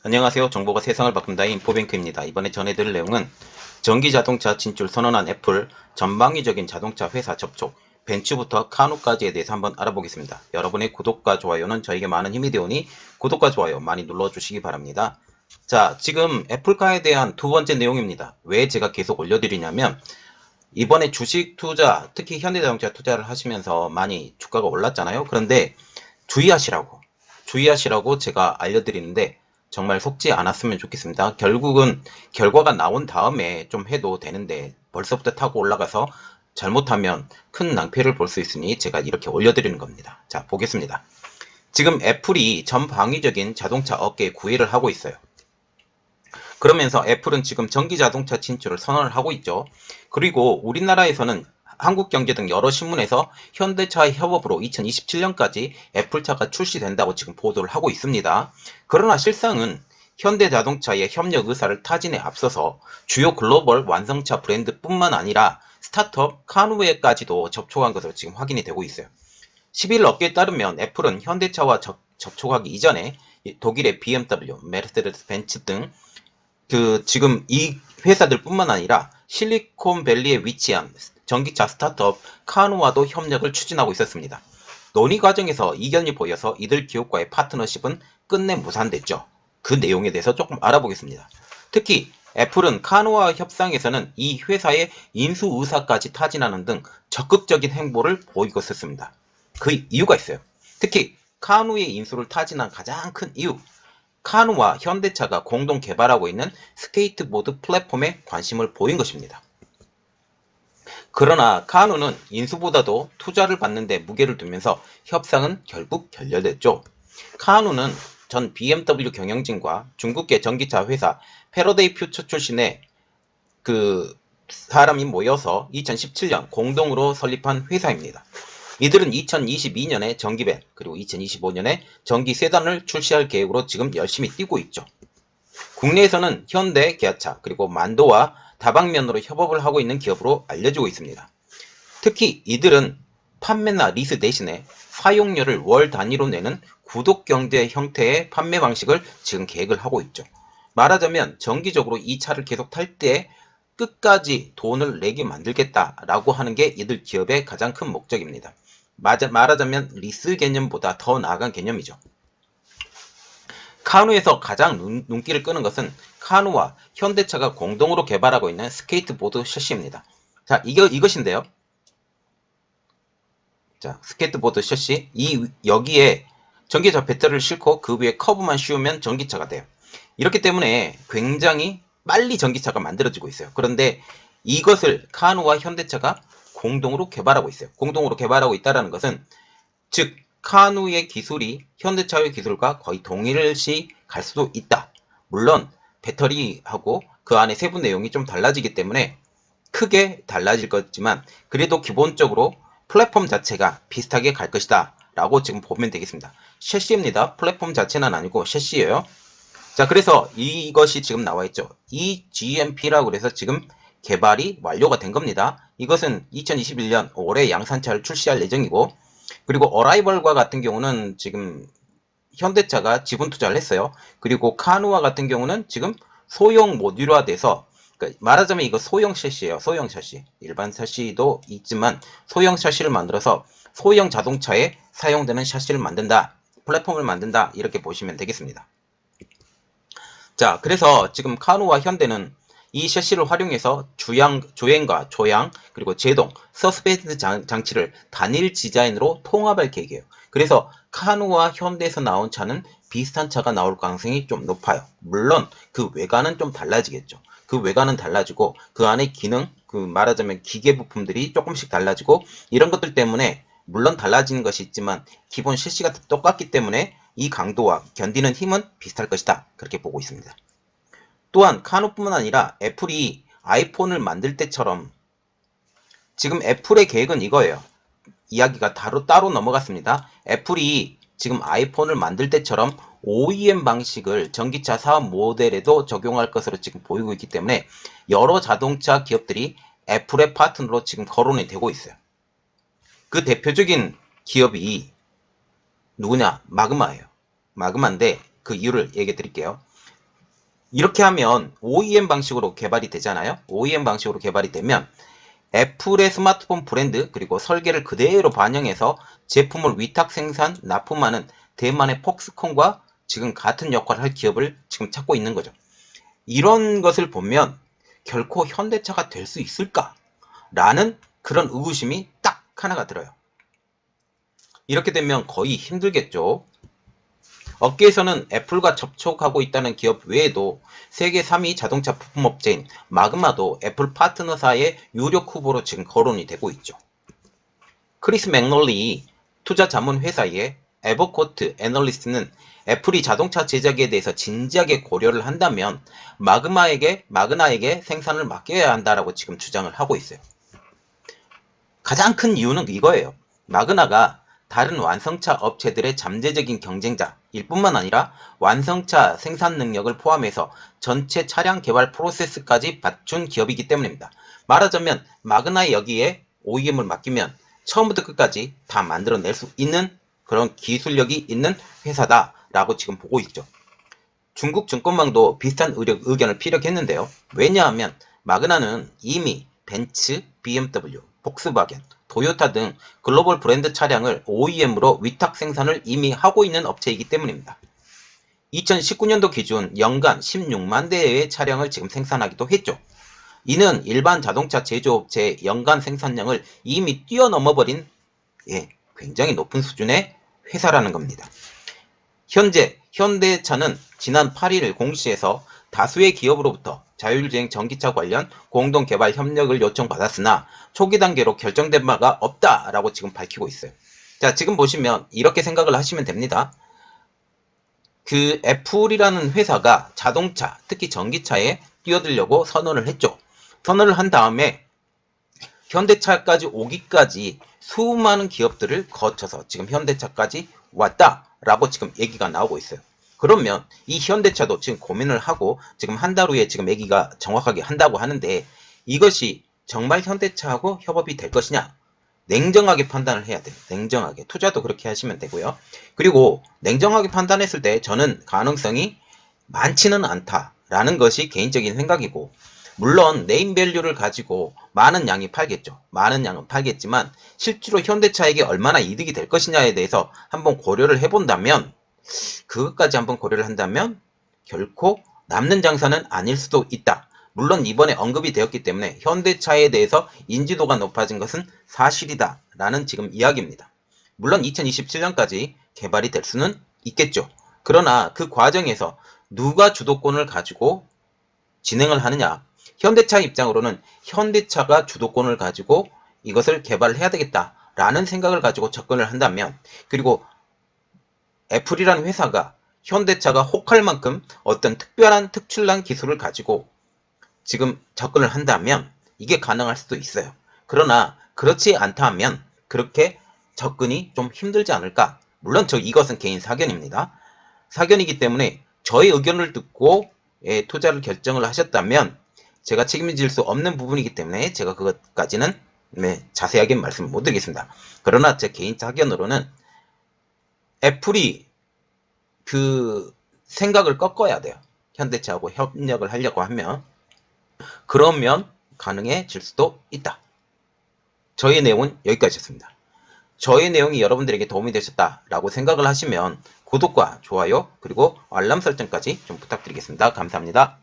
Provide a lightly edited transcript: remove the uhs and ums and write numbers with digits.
안녕하세요. 정보가 세상을 바꾼다의 인포뱅크입니다. 이번에 전해드릴 내용은 전기자동차 진출 선언한 애플, 전방위적인 자동차 회사 접촉, 벤츠부터 카누까지에 대해서 한번 알아보겠습니다. 여러분의 구독과 좋아요는 저에게 많은 힘이 되오니 구독과 좋아요 많이 눌러주시기 바랍니다. 자, 지금 애플카에 대한 두 번째 내용입니다. 왜 제가 계속 올려드리냐면 이번에 주식 투자, 특히 현대자동차 투자를 하시면서 많이 주가가 올랐잖아요. 그런데 주의하시라고 제가 알려드리는데 정말 속지 않았으면 좋겠습니다. 결국은 결과가 나온 다음에 좀 해도 되는데 벌써부터 타고 올라가서 잘못하면 큰 낭패를 볼 수 있으니 제가 이렇게 올려드리는 겁니다. 자, 보겠습니다. 지금 애플이 전방위적인 자동차 업계에 구애를 하고 있어요. 그러면서 애플은 지금 전기자동차 진출을 선언을 하고 있죠. 그리고 우리나라에서는 한국경제 등 여러 신문에서 현대차의 협업으로 2027년까지 애플차가 출시된다고 지금 보도를 하고 있습니다. 그러나 실상은 현대자동차의 협력 의사를 타진에 앞서서 주요 글로벌 완성차 브랜드뿐만 아니라 스타트업 카누웨까지도 접촉한 것으로 지금 확인이 되고 있어요. 10일 업계에 따르면 애플은 현대차와 접촉하기 이전에 독일의 BMW, 메르세데스 벤츠 등 지금 이 회사들뿐만 아니라 실리콘밸리에 위치한 전기차 스타트업 카누와도 협력을 추진하고 있었습니다. 논의 과정에서 이견이 보여서 이들 기업과의 파트너십은 끝내 무산됐죠. 그 내용에 대해서 조금 알아보겠습니다. 특히 애플은 카누와 협상에서는 이 회사의 인수 의사까지 타진하는 등 적극적인 행보를 보이고 있었습니다. 그 이유가 있어요. 특히 카누의 인수를 타진한 가장 큰 이유, 카누와 현대차가 공동 개발하고 있는 스케이트보드 플랫폼에 관심을 보인 것입니다. 그러나 카누는 인수보다도 투자를 받는 데 무게를 두면서 협상은 결국 결렬됐죠. 카누는 전 BMW 경영진과 중국계 전기차 회사 패러데이 퓨처 출신의 사람이 모여서 2017년 공동으로 설립한 회사입니다. 이들은 2022년에 전기밴 그리고 2025년에 전기 세단을 출시할 계획으로 지금 열심히 뛰고 있죠. 국내에서는 현대, 기아차 그리고 만도와 다방면으로 협업을 하고 있는 기업으로 알려지고 있습니다. 특히 이들은 판매나 리스 대신에 사용료를 월 단위로 내는 구독경제 형태의 판매 방식을 지금 계획을 하고 있죠. 말하자면 정기적으로 이 차를 계속 탈 때 끝까지 돈을 내게 만들겠다라고 하는 게 이들 기업의 가장 큰 목적입니다. 말하자면 리스 개념보다 더 나아간 개념이죠. 카누에서 가장 눈길을 끄는 것은 카누와 현대차가 공동으로 개발하고 있는 스케이트보드 셔시입니다. 자, 이것인데요. 자, 스케이트보드 셔시. 여기에 전기차 배터리를 싣고 그 위에 커브만 씌우면 전기차가 돼요. 이렇기 때문에 굉장히 빨리 전기차가 만들어지고 있어요. 그런데 이것을 카누와 현대차가 공동으로 개발하고 있어요. 공동으로 개발하고 있다는 것은 즉 카누의 기술이 현대차의 기술과 거의 동일시 갈 수도 있다. 물론 배터리하고 그 안에 세부 내용이 좀 달라지기 때문에 크게 달라질 거지만 그래도 기본적으로 플랫폼 자체가 비슷하게 갈 것이다 라고 지금 보면 되겠습니다. 셰시입니다. 플랫폼 자체는 아니고 셰시예요. 자, 그래서 이것이 지금 나와 있죠. eGMP라고 그래서 지금 개발이 완료가 된 겁니다. 이것은 2021년 올해 양산차를 출시할 예정이고, 그리고 어라이벌과 같은 경우는 지금 현대차가 지분 투자를 했어요. 그리고 카누와 같은 경우는 지금 소형 모듈화돼서, 그러니까 말하자면 이거 소형 셔시예요. 소형 셔시. 일반 셔시도 있지만 소형 셔시를 만들어서 소형 자동차에 사용되는 셔시를 만든다. 플랫폼을 만든다. 이렇게 보시면 되겠습니다. 자, 그래서 지금 카누와 현대는 이 셔시를 활용해서 주행과 조향, 그리고 제동, 서스펜스 장치를 단일 디자인으로 통합할 계획이에요. 그래서 카누와 현대에서 나온 차는 비슷한 차가 나올 가능성이 좀 높아요. 물론 그 외관은 좀 달라지겠죠. 그 외관은 달라지고 그 안에 기능, 말하자면 기계 부품들이 조금씩 달라지고 이런 것들 때문에 물론 달라지는 것이 있지만 기본 셔시가 똑같기 때문에 이 강도와 견디는 힘은 비슷할 것이다. 그렇게 보고 있습니다. 또한 카누뿐만 아니라 애플이 아이폰을 만들 때처럼 지금 애플의 계획은 이거예요. 이야기가 따로 넘어갔습니다. 애플이 지금 아이폰을 만들 때처럼 OEM 방식을 전기차 사업 모델에도 적용할 것으로 지금 보이고 있기 때문에 여러 자동차 기업들이 애플의 파트너로 지금 거론이 되고 있어요. 그 대표적인 기업이 누구냐? 마그마예요. 마그마인데 그 이유를 얘기해 드릴게요. 이렇게 하면 OEM 방식으로 개발이 되잖아요. OEM 방식으로 개발이 되면 애플의 스마트폰 브랜드 그리고 설계를 그대로 반영해서 제품을 위탁 생산, 납품하는 대만의 폭스콘과 지금 같은 역할을 할 기업을 지금 찾고 있는 거죠. 이런 것을 보면 결코 현대차가 될 수 있을까? 라는 그런 의구심이 딱 하나가 들어요. 이렇게 되면 거의 힘들겠죠. 업계에서는 애플과 접촉하고 있다는 기업 외에도 세계 3위 자동차 부품업체인 마그마도 애플 파트너사의 유력 후보로 지금 거론이 되고 있죠. 크리스 맥널리 투자 자문 회사의 에버코트 애널리스트는 애플이 자동차 제작에 대해서 진지하게 고려를 한다면 마그나에게 생산을 맡겨야 한다라고 지금 주장을 하고 있어요. 가장 큰 이유는 이거예요. 마그나가 다른 완성차 업체들의 잠재적인 경쟁자일 뿐만 아니라 완성차 생산 능력을 포함해서 전체 차량 개발 프로세스까지 갖춘 기업이기 때문입니다. 말하자면 마그나의 여기에 OEM을 맡기면 처음부터 끝까지 다 만들어낼 수 있는 그런 기술력이 있는 회사다라고 지금 보고 있죠. 중국 증권망도 비슷한 의견을 피력했는데요. 왜냐하면 마그나는 이미 벤츠, BMW, 폭스바겐, 도요타 등 글로벌 브랜드 차량을 OEM으로 위탁 생산을 이미 하고 있는 업체이기 때문입니다. 2019년도 기준 연간 16만 대의 차량을 지금 생산하기도 했죠. 이는 일반 자동차 제조업체의 연간 생산량을 이미 뛰어넘어버린 굉장히 높은 수준의 회사라는 겁니다. 현재 현대차는 지난 8일 공시에서 다수의 기업으로부터 자율주행 전기차 관련 공동개발 협력을 요청받았으나 초기 단계로 결정된 바가 없다라고 지금 밝히고 있어요. 자, 지금 보시면 이렇게 생각을 하시면 됩니다. 그 애플이라는 회사가 자동차, 특히 전기차에 뛰어들려고 선언을 했죠. 선언을 한 다음에 현대차까지 오기까지 수많은 기업들을 거쳐서 지금 현대차까지 왔다라고 지금 얘기가 나오고 있어요. 그러면 이 현대차도 지금 고민을 하고 지금 한 달 후에 지금 얘기가 정확하게 한다고 하는데 이것이 정말 현대차하고 협업이 될 것이냐? 냉정하게 판단을 해야 돼요. 냉정하게. 투자도 그렇게 하시면 되고요. 그리고 냉정하게 판단했을 때 저는 가능성이 많지는 않다라는 것이 개인적인 생각이고 물론 네임밸류를 가지고 많은 양이 팔겠죠. 많은 양은 팔겠지만 실제로 현대차에게 얼마나 이득이 될 것이냐에 대해서 한번 고려를 해본다면 그것까지 한번 고려를 한다면 결코 남는 장사는 아닐 수도 있다. 물론 이번에 언급이 되었기 때문에 현대차에 대해서 인지도가 높아진 것은 사실이다 라는 지금 이야기입니다. 물론 2027년까지 개발이 될 수는 있겠죠. 그러나 그 과정에서 누가 주도권을 가지고 진행을 하느냐. 현대차 입장으로는 현대차가 주도권을 가지고 이것을 개발을 해야 되겠다라는 생각을 가지고 접근을 한다면 그리고 애플이라는 회사가 현대차가 혹할 만큼 어떤 특출난 기술을 가지고 지금 접근을 한다면 이게 가능할 수도 있어요. 그러나 그렇지 않다면 그렇게 접근이 좀 힘들지 않을까? 물론 이것은 개인 사견입니다. 사견이기 때문에 저의 의견을 듣고 투자를 결정을 하셨다면 제가 책임질 수 없는 부분이기 때문에 제가 그것까지는 자세하게 말씀 못 드리겠습니다. 그러나 제 개인 사견으로는 애플이 그 생각을 꺾어야 돼요. 현대차하고 협력을 하려고 하면 그러면 가능해질 수도 있다. 저의 내용은 여기까지였습니다. 저의 내용이 여러분들에게 도움이 되셨다라고 생각을 하시면 구독과 좋아요 그리고 알람 설정까지 좀 부탁드리겠습니다. 감사합니다.